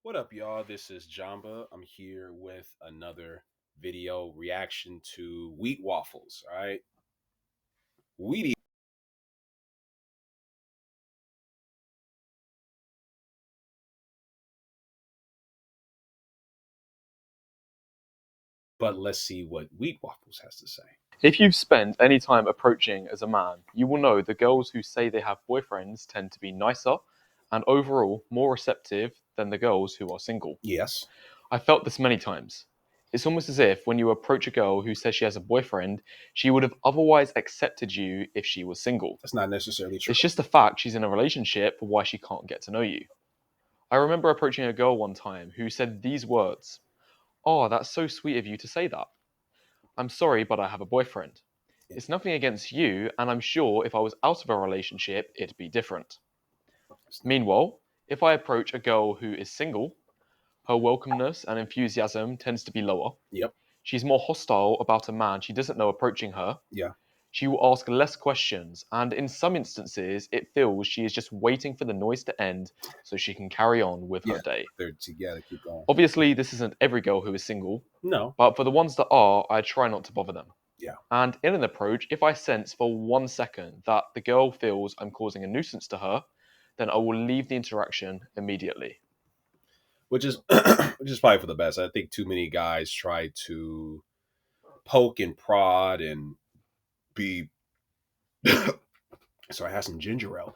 What up, y'all? This is Jamba. I'm here with another video reaction to wheat waffles. All right, wheaty, but let's see what wheat waffles has to say. If you've spent any time approaching as a man, you will know the girls who say they have boyfriends tend to be nicer and overall more receptive than the girls who are single. Yes, I've felt this many times. It's almost as if when you approach a girl who says she has a boyfriend, she would have otherwise accepted you if she was single. that's not necessarily true. It's just the fact she's in a relationship for why she can't get to know you. I remember approaching a girl one time who said these words: "Oh, that's so sweet of you to say that. I'm sorry, but I have a boyfriend. It's nothing against you, and I'm sure if I was out of a relationship, it'd be different." Meanwhile, if I approach a girl who is single, her welcomeness and enthusiasm tends to be lower. Yep. She's more hostile about a man she doesn't know approaching her. Yeah. She will ask less questions, and in some instances, it feels she is just waiting for the noise to end so she can carry on with Yeah. her day. They're together. Keep going. Obviously, this isn't every girl who is single, No. but for the ones that are, I try not to bother them. Yeah. And in an approach, if I sense for 1 second that the girl feels I'm causing a nuisance to her, then I will leave the interaction immediately. Which is which is probably for the best. I think too many guys try to poke and prod and be. So I have some ginger ale.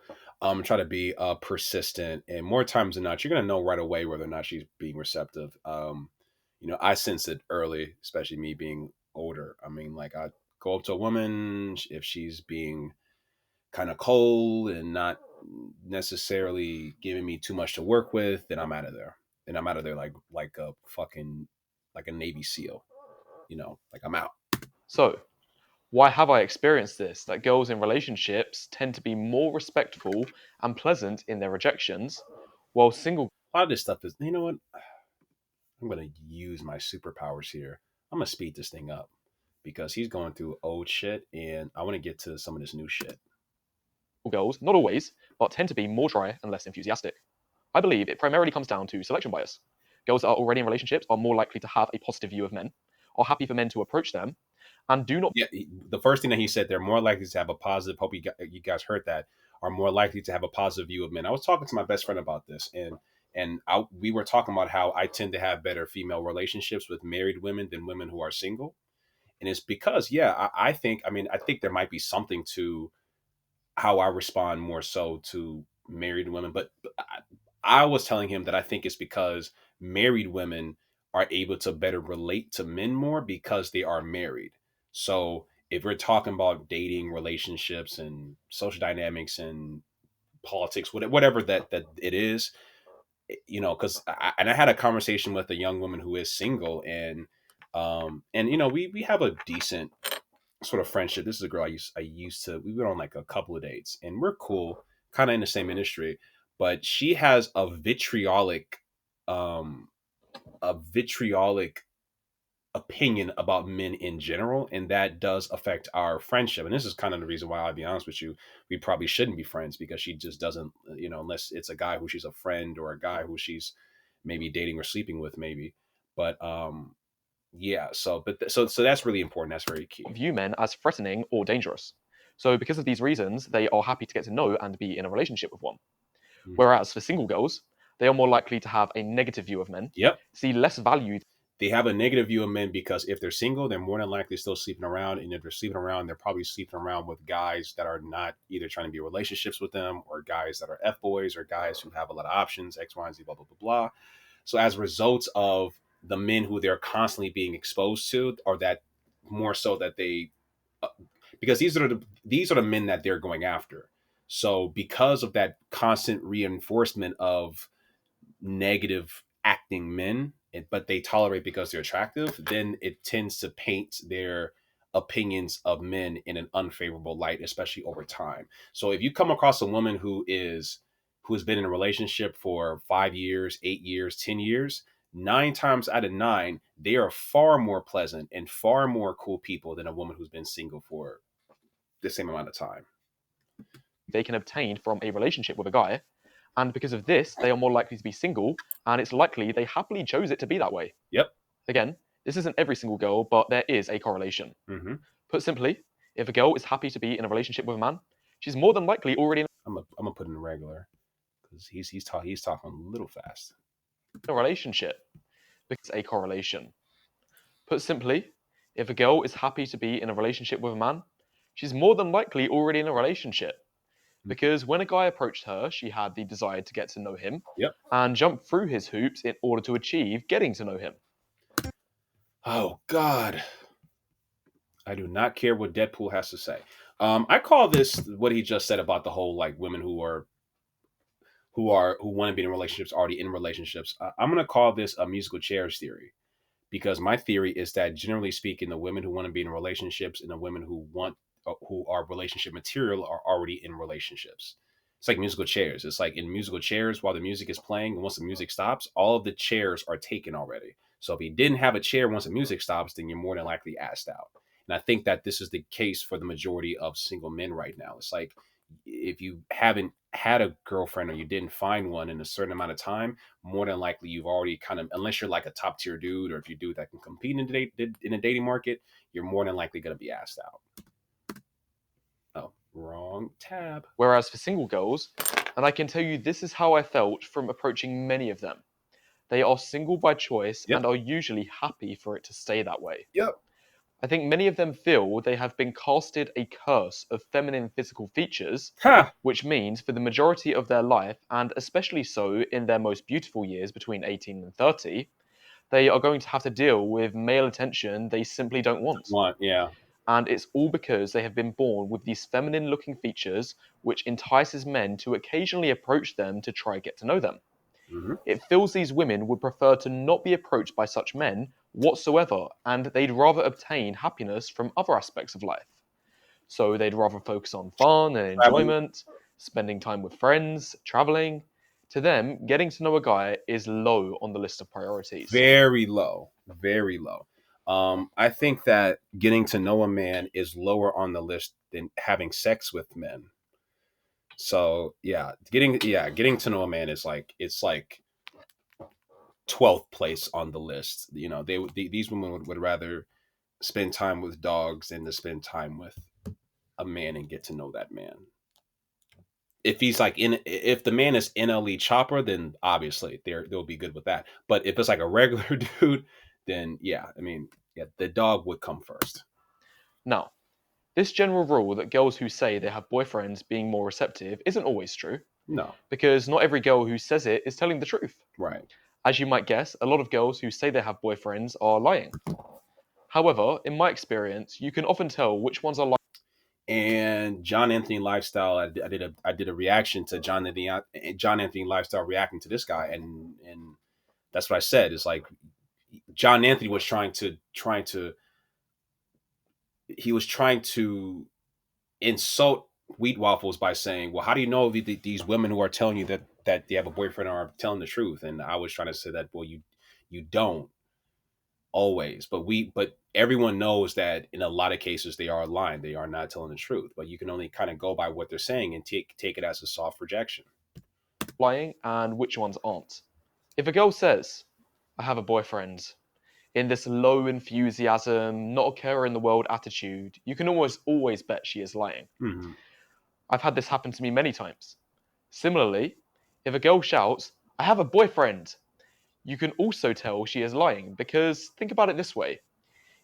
Try to be persistent, and more times than not, you're gonna know right away whether or not she's being receptive. I sense it early, especially me being older. I mean, like I go up to a woman if she's being kind of cold and not necessarily giving me too much to work with, then I'm out of there. And I'm out of there like a fucking like a Navy SEAL. Like I'm out. So, why have I experienced this? That girls in relationships tend to be more respectful and pleasant in their rejections, while single A lot of this stuff is, you know what? I'm gonna use my superpowers here. I'm gonna speed this thing up because he's going through old shit, and I want to get to some of this new shit. girls, not always, but tend to be more dry and less enthusiastic. I believe it primarily comes down to selection bias. Girls that are already in relationships are more likely to have a positive view of men, are happy for men to approach them, and do not Yeah, the first thing that he said, they're more likely to have a positive. Hope you guys heard that. Are more likely to have a positive view of men. I was talking to my best friend about this, and we were talking about how I tend to have better female relationships with married women than women who are single, and it's because yeah, I think there might be something to how I respond more so to married women. But I was telling him that I think it's because married women are able to better relate to men more because they are married. So if we're talking about dating, relationships, and social dynamics and politics, whatever that it is, because I had a conversation with a young woman who is single, and we have a decent sort of friendship. This is a girl I used to. We went on like a couple of dates, and we're cool, kind of in the same industry. But she has um, a vitriolic opinion about men in general, and that does affect our friendship. And this is kind of the reason why, I'll be honest with you, we probably shouldn't be friends because she just doesn't, unless it's a guy who she's a friend or a guy who she's maybe dating or sleeping with, maybe. But yeah, so that's really important. That's very key. view men as threatening or dangerous. So, because of these reasons, they are happy to get to know and be in a relationship with one. Mhm. Whereas for single girls, they are more likely to have a negative view of men, Yep. see less value. They have a negative view of men because if they're single, they're more than likely still sleeping around. And if they're sleeping around, they're probably sleeping around with guys that are not either trying to be in relationships with them or guys that are F boys or guys who have a lot of options, X, Y, and Z, blah, blah, blah, blah. So as a result of the men who they're constantly being exposed to, or that more so that they, uh, because these are the men that they're going after. So because of that constant reinforcement of negative acting men, but they tolerate because they're attractive, then it tends to paint their opinions of men in an unfavorable light, especially over time. So if you come across a woman who has been in a relationship for 5 years, 8 years, 10 years, 9 times out of 9, they are far more pleasant and far more cool people than a woman who's been single for the same amount of time. they can obtain from a relationship with a guy, And because of this, they are more likely to be single, and it's likely they happily chose it to be that way. Yep. Again, this isn't every single girl, but there is a correlation. Mm-hmm. Put simply, if a girl is happy to be in a relationship with a man, she's more than likely already in I'm gonna put in a regular because he's talking a little fast. a relationship. Because a correlation. Put simply, if a girl is happy to be in a relationship with a man, she's more than likely already in a relationship. Because when a guy approached her, she had the desire to get to know him Yep. and jump through his hoops in order to achieve getting to know him. Oh God, I do not care what Deadpool has to say. I call this what he just said about the whole like women who want to be in relationships already in relationships. I'm gonna call this a musical chairs theory because my theory is that generally speaking, the women who want to be in relationships and the women who are relationship material are already in relationships. It's like musical chairs. It's like in musical chairs while the music is playing, and once the music stops, all of the chairs are taken already. So if you didn't have a chair once the music stops, then you're more than likely asked out. And I think that this is the case for the majority of single men right now. It's like if you haven't had a girlfriend or you didn't find one in a certain amount of time, more than likely you've already kind of, unless you're like a top tier dude or if you dude that can compete in the dating market, you're more than likely going to be asked out. Oh, wrong tab. Whereas for single girls, and I can tell you this is how I felt from approaching many of them, they are single by choice Yep. and are usually happy for it to stay that way. Yep. I think many of them feel they have been casted a curse of feminine physical features, Ha. which means for the majority of their life, and especially so in their most beautiful years between 18 and 30, they are going to have to deal with male attention they simply don't want. One. Yeah. And it's all because they have been born with these feminine looking features, which entices men to occasionally approach them to try get to know them. Mm-hmm. It feels these women would prefer to not be approached by such men whatsoever, and they'd rather obtain happiness from other aspects of life. So they'd rather focus on fun and Traveling. enjoyment, spending time with friends, traveling. To them, getting to know a guy is low on the list of priorities. Very low. Very low. I think that getting to know a man is lower on the list than having sex with men. So getting to know a man is like it's like 12th place on the list. You know, these women would rather spend time with dogs than to spend time with a man and get to know that man. If he's like if the man is NLE Chopper, then obviously they'll be good with that. But if it's like a regular dude, then yeah, I mean, yeah, the dog would come first. Now, this general rule that girls who say they have boyfriends being more receptive isn't always true, No, because not every girl who says it is telling the truth. right. As you might guess, a lot of girls who say they have boyfriends are lying. However, in my experience, you can often tell which ones are lying. And John Anthony Lifestyle, I did a reaction to John Anthony Lifestyle reacting to this guy, and that's what I said. It's like John Anthony was trying to insult Wheat Waffles by saying, "Well, how do you know these women who are telling you that they have a boyfriend are telling the truth?" And I was trying to say that, well, you don't always, but everyone knows that in a lot of cases they are lying. They are not telling the truth. But you can only kind of go by what they're saying and take it as a soft rejection. And which ones aren't. If a girl says, I have a boyfriend, in this low enthusiasm, not a care in the world attitude, you can almost always bet she is lying. Mm-hmm. I've had this happen to me many times. Similarly, if a girl shouts, I have a boyfriend, you can also tell she is lying because think about it this way.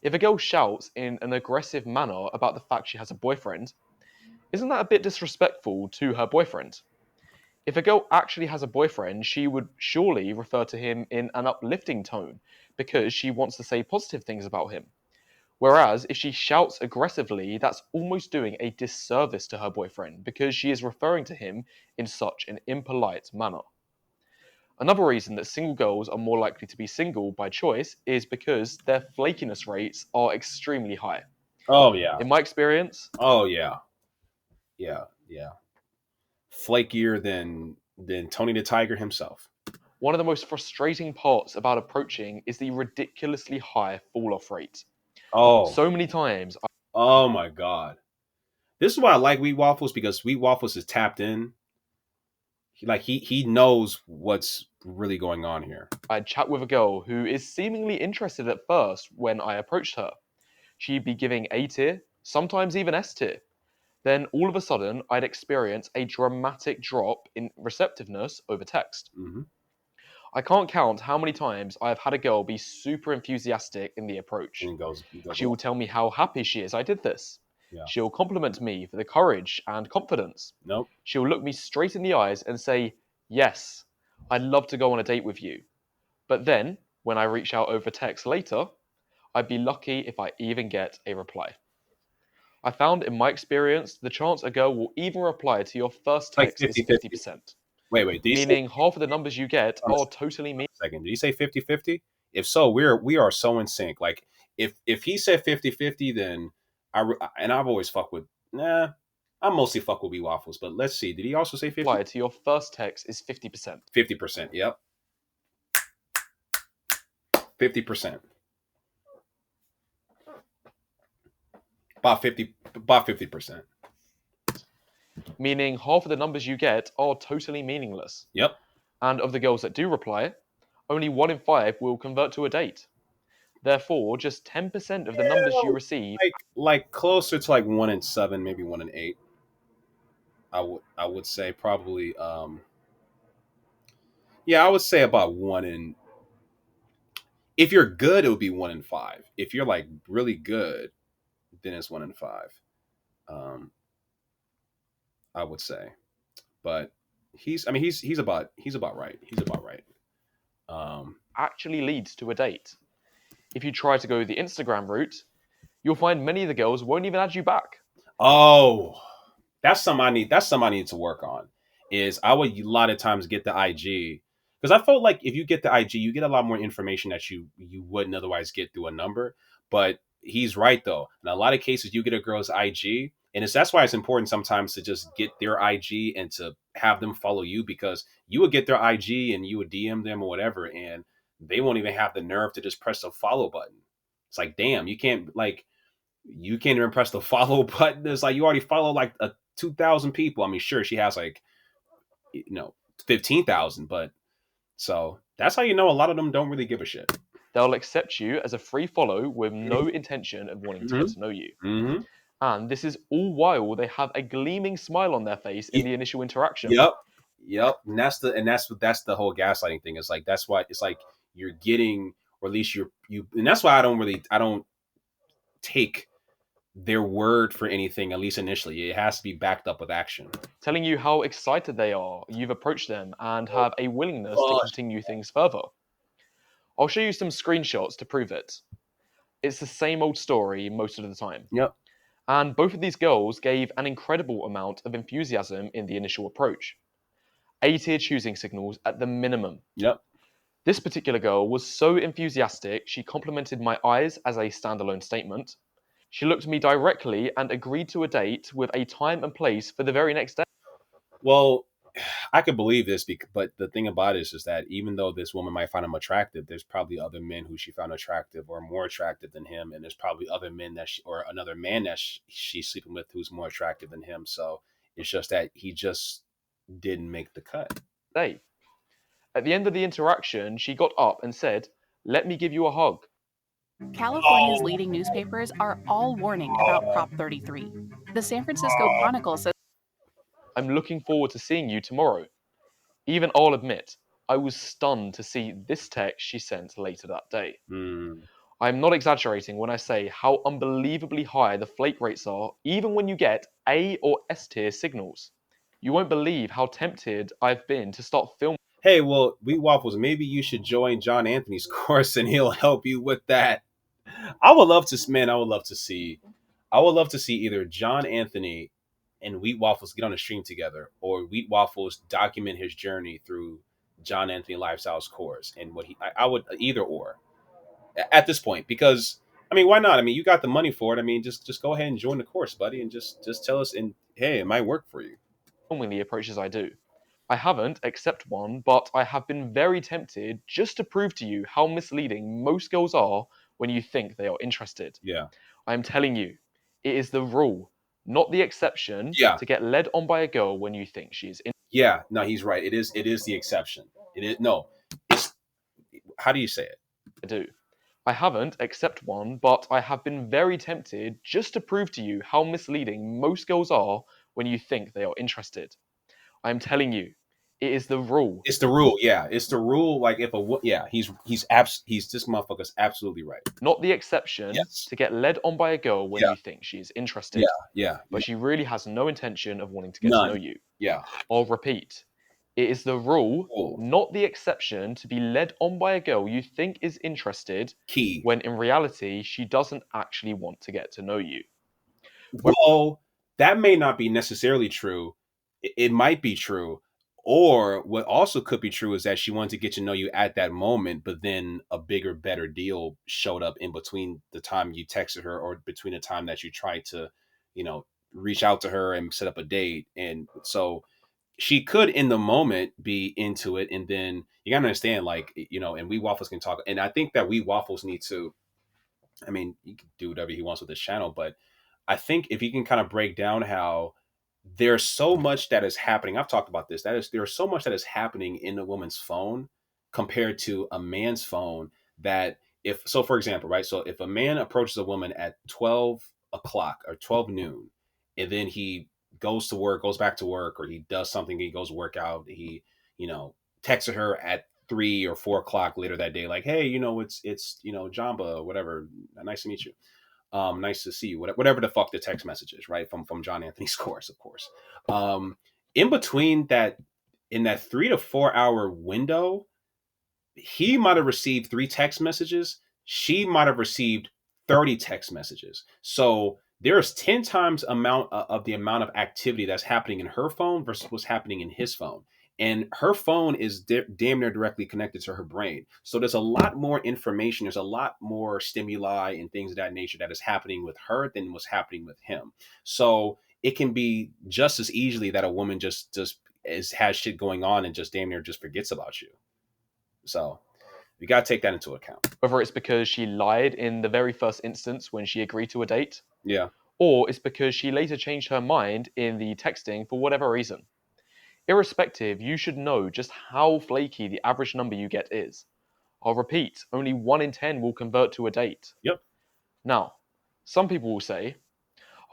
If a girl shouts in an aggressive manner about the fact she has a boyfriend, isn't that a bit disrespectful to her boyfriend? If a girl actually has a boyfriend, she would surely refer to him in an uplifting tone because she wants to say positive things about him. Whereas if she shouts aggressively, that's almost doing a disservice to her boyfriend because she is referring to him in such an impolite manner. Another reason that single girls are more likely to be single by choice is because their flakiness rates are extremely high. Oh yeah. In my experience, Oh yeah. Yeah. Yeah. Flakier than Tony the Tiger himself. one of the most frustrating parts about approaching is the ridiculously high fall off rate. Oh. So many times, Oh my God. This is why I like Wheat Waffles because Wheat Waffles is tapped in. He knows what's really going on here. I'd chat with a girl who is seemingly interested at first when I approached her. She'd be giving A tier, sometimes even S tier. Then all of a sudden, I'd experience a dramatic drop in receptiveness over text. Hmm. I can't count how many times I've had a girl be super enthusiastic in the And approach. he goes She will away. tell me how happy she is I did this. Yeah. She'll compliment me for the courage and confidence. Nope. She'll look me straight in the eyes and say, "Yes, I'd love to go on a date with you." But then, when I reach out over text later, I'd be lucky if I even get a reply. I found in my experience, the chance a girl will even reply to your first Like text is 50-50. 50%, Wait. Did he say meaning half of the numbers you get on a are totally meaningless. second? Did he say 50-50? If so, we are so in sync. Like if he said 50-50, then and I've always fucked with I mostly fuck with B Waffles, but let's see. Did he also say 50? Reply to your first text is 50%. 50%. Yep. 50%. About 50%. Meaning half of the numbers you get are totally meaningless. Yep. And of the girls that do reply, only 1 in 5 will convert to a date. Therefore, just 10% of the numbers you Yeah, receive like closer to like 1 in 7, maybe 1 in 8. I would say probably yeah, I would say about one in if you're good, it would be 1 in 5. If you're like really good, then it's 1 in 5. Um, I would say. But I mean he's about right. He's about right. Um actually leads to a date. If you try to go the Instagram route, you'll find many of the girls won't even add you back. oh, that's something I need to work on. Is I would a lot of times get the IG because I felt like if you get the IG, you get a lot more information that you wouldn't otherwise get through a number. But he's right though. In a lot of cases, you get a girl's IG, and that's why it's important sometimes to just get their IG and to have them follow you because you would get their IG and you would DM them or whatever, and they won't even have the nerve to just press the follow button. It's like, damn, you can't even press the follow button. It's like you already follow like 2,000 people. I mean, sure, she has like 15,000, but so that's how you know a lot of them don't really give a shit. They'll accept you as a free follow with no intention of wanting to get Hmm. to know you. Hmm. And this is all while they have a gleaming smile on their face in the initial interaction. Yep, yep. And that's the whole gaslighting thing. It's like that's why it's like you're getting, or at least and that's why I don't take their word for anything. At least initially, it has to be backed up with action. Telling you how excited they are, you've approached them, and have a willingness to Oh, continue things further. I'll show you some screenshots to prove it. It's the same old story most of the time. yep, And both of these girls gave an incredible amount of enthusiasm in the initial approach. A tier choosing signals at the minimum. yep. This particular girl was so enthusiastic, she complimented my eyes as a standalone statement. She looked me directly and agreed to a date with a time and place for the very next day. Well, I could believe this, but the thing about it is that even though this woman might find him attractive, there's probably other men who she found attractive or more attractive than him, and there's probably other men or another man that she's sleeping with who's more attractive than him. So it's just that he just didn't make the cut. At the end of the interaction, she got up and said, "Let me give you a hug." California's leading newspapers are all warning about Prop 33. The San Francisco Chronicle says "I'm looking forward to seeing you tomorrow." Even I'll admit, I was stunned to see this text she sent later that day. Mm. I'm not exaggerating when I say how unbelievably high the flake rates are, even when you get A or S tier signals. You won't believe how tempted I've been to start filming Hey, well, Wheat Waffles, maybe you should join John Anthony's course and he'll help you with that. I would love to, man. I would love to see either John Anthony and Wheat Waffles get on a stream together, or Wheat Waffles document his journey through John Anthony Lifestyles course and what I would either or at this point because I mean why not? I mean you got the money for it. I mean just go ahead and join the course, buddy, and just tell us and hey, it might work for you. the approaches I do. I haven't, except one, but I have been very tempted just to prove to you how misleading most girls are when you think they are interested. Yeah, I am telling you, it is the rule, not the exception, yeah. to get led on by a girl when you think she is interested. Yeah, no, he's right. It is the exception. It is no. It's how do you say it? I do. I haven't, except one, but I have been very tempted just to prove to you how misleading most girls are when you think they are interested. I am telling you, it is the rule, It's the rule. Yeah, it's the rule. Like if yeah, he's this motherfucker's absolutely right. not the exception, Yes. to get led on by a girl when Yeah. you think she is Yeah. interested, Yeah. but she really has no intention of wanting to get to know None. you. Yeah. I'll repeat, it is the rule, Rule. not the exception, to be led on by a girl you think is interested Key. when in reality she doesn't actually want to get to know you. Well, that may not be necessarily true. It might be true. Or what also could be true is that she wanted to get to know you at that moment, but then a bigger, better deal showed up in between the time you texted her or between the time that you tried to, you know, reach out to her and set up a date. And so she could in the moment be into it. And then you gotta understand, like, and we waffles can talk. And I think that we waffles need to, I mean, he can do whatever he wants with this channel, but I think if you can kind of break down how there's so much that is happening. I've talked about this. There's so much that is happening in a woman's phone compared to a man's phone that if so for example, right? So if a man approaches a woman at 12 o'clock or 12 noon, and then he goes to work, goes back to work, or he does something, he goes work out, he, you know, texted her at 3 or 4 o'clock later that day, like, hey, it's Jamba, whatever, nice to meet you, nice to see you, whatever the fuck the text message is, right? From John Anthony's course, of course. Um, in between that, in that 3 to 4 hour window, he might have received 3 text messages. She might have received 30 text messages. So there's 10 times amount of the amount of activity that's happening in her phone versus what's happening in his phone. And her phone is damn near directly connected to her brain. So there's a lot more information. There's a lot more stimuli and things of that nature that is happening with her than what's happening with him. So it can be just as easily that a woman has shit going on and just damn near just forgets about you. So you got to take that into account. Whether it's because she lied in the very first instance when she agreed to a date, Yeah. or it's because she later changed her mind in the texting for whatever reason. Irrespective, you should know just how flaky the average number you get is. I'll repeat, only 1 in 10 will convert to a date. Yep. Now, some people will say,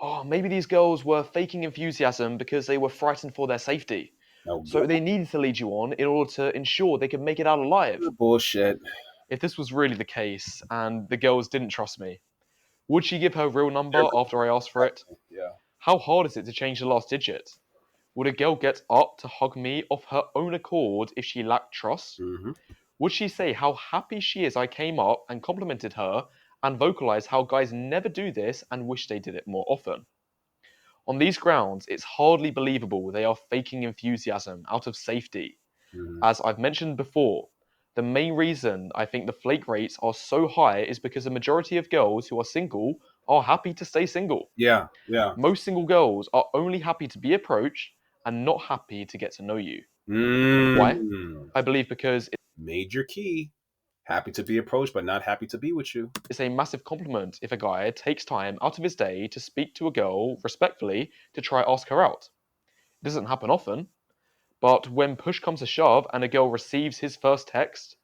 oh, maybe these girls were faking enthusiasm because they were frightened for their safety. No So they needed to lead you on in order to ensure they could make it out alive. bullshit. If this was really the case and the girls didn't trust me, would she give her real number They're- after I asked for it? Yeah. How hard is it to change the last digit? Would a girl get up to hug me of her own accord if she lacked trust? Mm-hmm. Would she say how happy she is I came up and complimented her and vocalize how guys never do this and wish they did it more often? On these grounds, it's hardly believable they are faking enthusiasm out of safety. Mm-hmm. As I've mentioned before, the main reason I think the flake rates are so high is because the majority of girls who are single are happy to stay single. Yeah. Yeah. Most single girls are only happy to be approached and not happy to get to know you. Why? Mm. I believe because Major key. Happy to be approached, but not happy to be with you. it's a massive compliment if a guy takes time out of his day to speak to a girl respectfully to try ask her out. It doesn't happen often, but when push comes to shove and a girl receives his first text,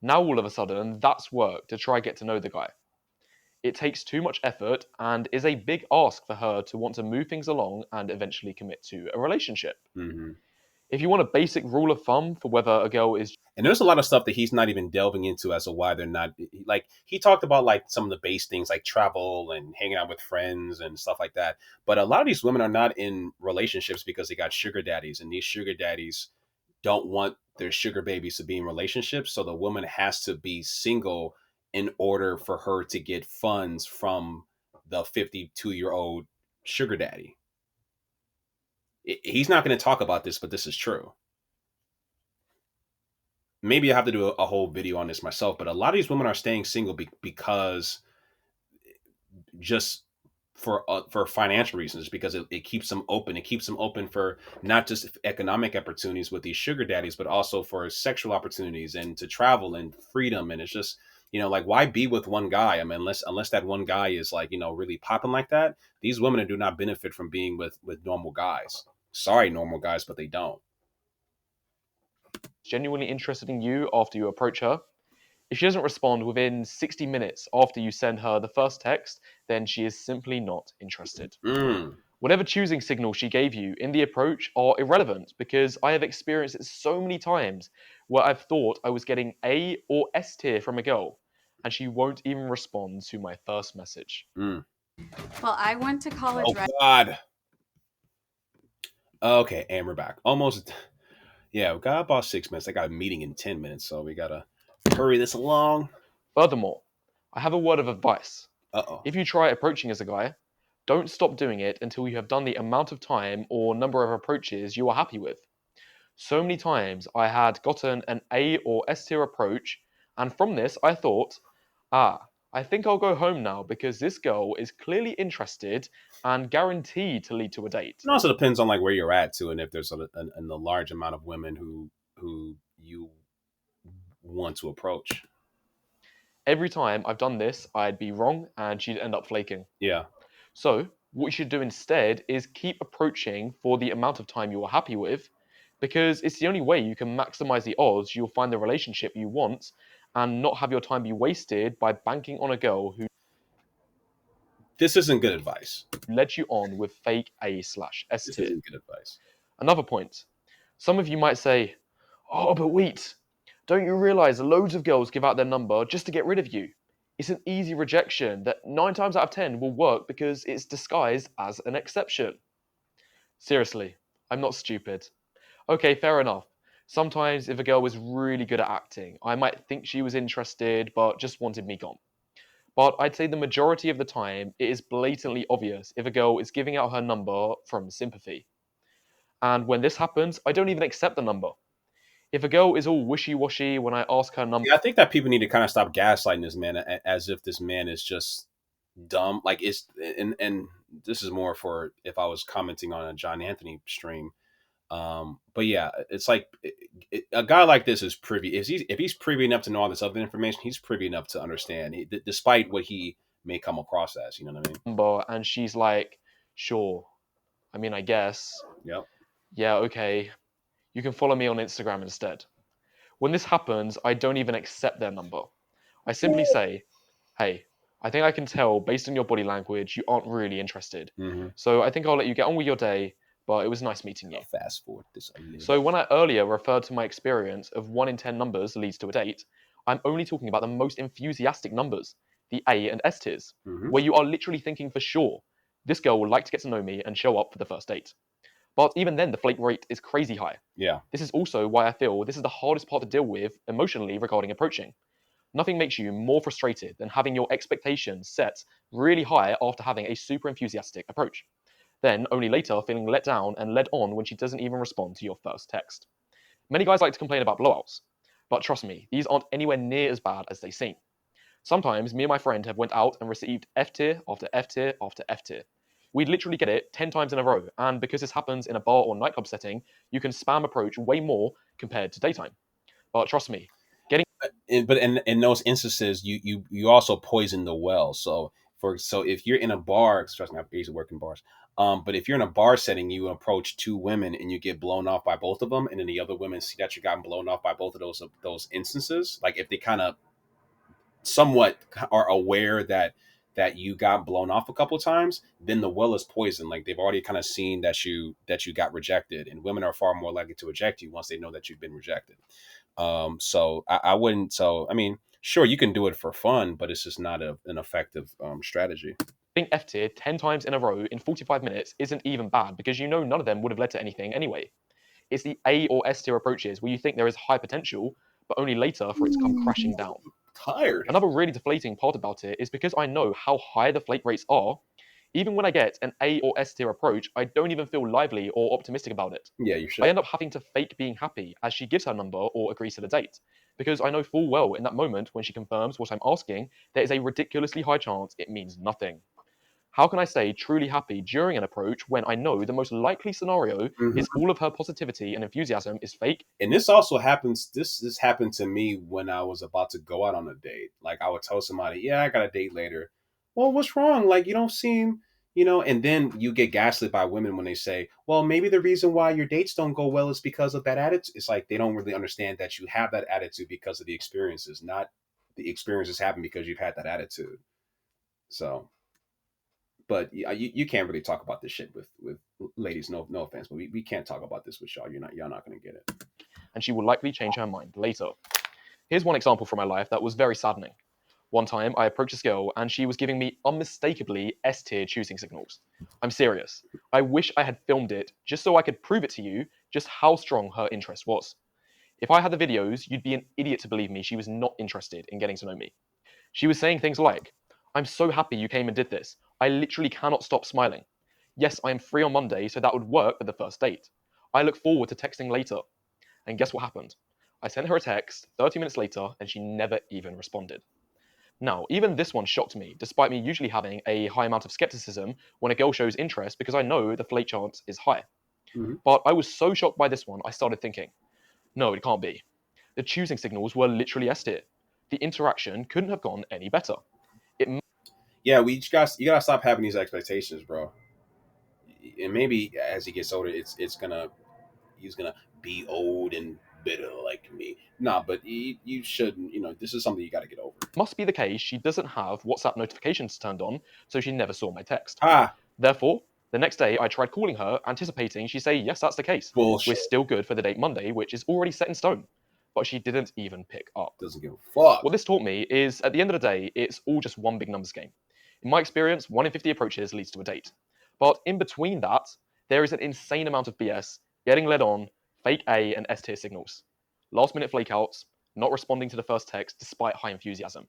now all of a sudden that's work to try get to know the guy. It takes too much effort and is a big ask for her to want to move things along and eventually commit to a relationship. Mm-hmm. If you want a basic rule of thumb for whether a girl is And there's a lot of stuff that he's not even delving into as to why they're not, like, he talked about like some of the base things like travel and hanging out with friends and stuff like that. But a lot of these women are not in relationships because they got sugar daddies, and these sugar daddies don't want their sugar babies to be in relationships. So the woman has to be single in order for her to get funds from the 52-year-old sugar daddy. He's not going to talk about this, but this is true. Maybe I have to do a whole video on this myself, but a lot of these women are staying single because just for financial reasons, because it keeps them open. It keeps them open for not just economic opportunities with these sugar daddies, but also for sexual opportunities and to travel and freedom. And it's just, like, why be with one guy? I mean, unless that one guy is like, really popping like that, these women do not benefit from being with normal guys. Sorry, normal guys, but they don't. genuinely interested in you after you approach her. If she doesn't respond within 60 minutes after you send her the first text, then she is simply not interested. Mm. Whatever choosing signals she gave you in the approach are irrelevant because I have experienced it so many times where I've thought I was getting A or S tier from a girl, and she won't even respond to my first message. Mm. Well, I went to college Oh God. Okay, and we're back. Almost. Yeah, we got about 6 minutes. I got a meeting in 10 minutes, so we gotta hurry this along. Furthermore, I have a word of advice. Uh-oh. If you try approaching as a guy, don't stop doing it until you have done the amount of time or number of approaches you are happy with. So many times I had gotten an A or S tier approach, and from this I thought, I think I'll go home now because this girl is clearly interested and guaranteed to lead to a date. It also depends on like where you're at too, and if there's a large amount of women who you want to approach. Every time I've done this, I'd be wrong and she'd end up flaking. Yeah. So, what you should do instead is keep approaching for the amount of time you are happy with, because it's the only way you can maximize the odds you'll find the relationship you want and not have your time be wasted by banking on a girl who This isn't good advice. led you on with fake A/S This tier. isn't good advice. Another point. Some of you might say, oh, but wait, don't you realize loads of girls give out their number just to get rid of you? It's an easy rejection that 9 times out of 10 will work because it's disguised as an exception. Seriously, I'm not stupid. Okay, fair enough. Sometimes if a girl was really good at acting, I might think she was interested but just wanted me gone. But I'd say the majority of the time, it is blatantly obvious if a girl is giving out her number from sympathy. And when this happens, I don't even accept the number. If a girl is all wishy-washy when I ask her number, Yeah, I think that people need to kind of stop gaslighting this man as if this man is just dumb. Like it's and this is more for if I was commenting on a John Anthony stream. But yeah, it's like a guy like this is privy. If he's privy enough to know all this other information, he's privy enough to understand, despite what he may come across as. You know what I mean? and she's like, sure, I mean, I guess, Yep. yeah, okay, you can follow me on Instagram instead. When this happens, I don't even accept their number. I simply say, hey, I think I can tell based on your body language you aren't really interested. Mm-hmm. So I think I'll let you get on with your day, but it was nice meeting you. I'll fast forward this a little. So when I earlier referred to my experience of 1 in 10 numbers leads to a date, I'm only talking about the most enthusiastic numbers, the A and S tiers, Mm-hmm. where you are literally thinking for sure, this girl would like to get to know me and show up for the first date. But even then, the flake rate is crazy high. Yeah. This is also why I feel this is the hardest part to deal with emotionally regarding approaching. Nothing makes you more frustrated than having your expectations set really high after having a super enthusiastic approach. Then, only later, feeling let down and led on when she doesn't even respond to your first text. Many guys like to complain about blowouts, but trust me, these aren't anywhere near as bad as they seem. Sometimes, me and my friend have went out and received F tier after F tier after F tier. We'd literally get it 10 times in a row, and because this happens in a bar or nightclub setting, you can spam approach way more compared to daytime. But trust me, But in those instances, you also poison the well. So if you're in a bar, trust me, I used to work in bars. But if you're in a bar setting, you approach two women and you get blown off by both of them, and then the other women see that you gotten blown off by both of those instances. Like if they kind of somewhat are aware that you got blown off a couple of times, then the well is poisoned. Like they've already kind of seen that you got rejected, and women are far more likely to reject you once they know that you've been rejected. So I wouldn't. So I mean, sure, you can do it for fun, but it's just not an effective strategy. getting F tier 10 times in a row in 45 minutes isn't even bad because you know none of them would have led to anything anyway. It's the A or S tier approaches where you think there is high potential, but only later for it to come crashing down. Tired. Another really deflating part about it is because I know how high the flake rates are, even when I get an A or S tier approach, I don't even feel lively or optimistic about it. Yeah, you should. I end up having to fake being happy as she gives her number or agrees to the date, because I know full well in that moment when she confirms what I'm asking, there is a ridiculously high chance it means nothing. How can I say truly happy during an approach when I know the most likely scenario Mhm. is all of her positivity and enthusiasm is fake? And this also happens. This happened to me when I was about to go out on a date. Like I would tell somebody, "Yeah, I got a date later." Well, what's wrong? Like you don't seem You know, and then you get gaslit by women when they say, well, maybe the reason why your dates don't go well is because of that attitude. It's like they don't really understand that you have that attitude because of the experiences, not the experiences happen because you've had that attitude. So, but you can't really talk about this shit with ladies. No offense, but we can't talk about this with y'all. Y'all not gonna get it. And she will likely change her mind later. Here's one example from my life that was very saddening. One time, I approached this girl and she was giving me unmistakably S tier choosing signals. I'm serious. I wish I had filmed it just so I could prove it to you just how strong her interest was. If I had the videos, you'd be an idiot to believe me she was not interested in getting to know me. She was saying things like, I'm so happy you came and did this. I literally cannot stop smiling. Yes, I am free on Monday, so that would work for the first date. I look forward to texting later. And guess what happened? I sent her a text 30 minutes later and she never even responded. Now, even this one shocked me, despite me usually having a high amount of skepticism when a girl shows interest because I know the flake chance is high. Mm-hmm. But I was so shocked by this one, I started thinking, no, it can't be. The choosing signals were literally S tier. The interaction couldn't have gone any better. Yeah, you gotta stop having these expectations, bro. And maybe as he gets older, he's gonna be old and bitter like me. Nah, but you shouldn't. You know, this is something you got to get over. Must be the case she doesn't have WhatsApp notifications turned on, so she never saw my text. Ah, Therefore, the next day I tried calling her, anticipating she'd say, yes, that's the case. bullshit. We're still good for the date Monday, which is already set in stone. But she didn't even pick up. Doesn't give a fuck. What this taught me is, at the end of the day, it's all just one big numbers game. In my experience, 1 in 50 approaches leads to a date. But in between that, there is an insane amount of BS, getting led on, fake A and S tier signals, last minute flakeouts, not responding to the first text despite high enthusiasm.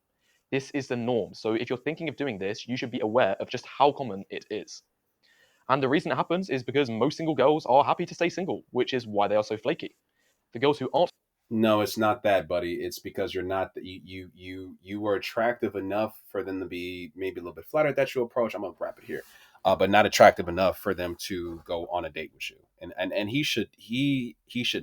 This is the norm, so if you're thinking of doing this, you should be aware of just how common it is. And the reason it happens is because most single girls are happy to stay single, which is why they are so flaky. The girls who aren't No, it's not that, buddy. It's because you're not you were attractive enough for them to be maybe a little bit flattered that you approach. I'm gonna wrap it here, but not attractive enough for them to go on a date with you. And he should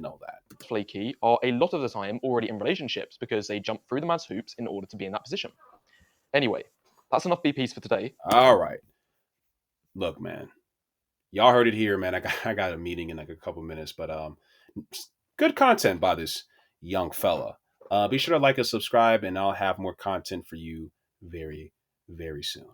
know that. flaky are a lot of the time already in relationships because they jump through the man's hoops in order to be in that position. Anyway, that's enough BPs for today. All right, look, man, y'all heard it here, man. I got a meeting in like a couple minutes, but good content by this young fella. Be sure to like and subscribe, and I'll have more content for you very, very soon.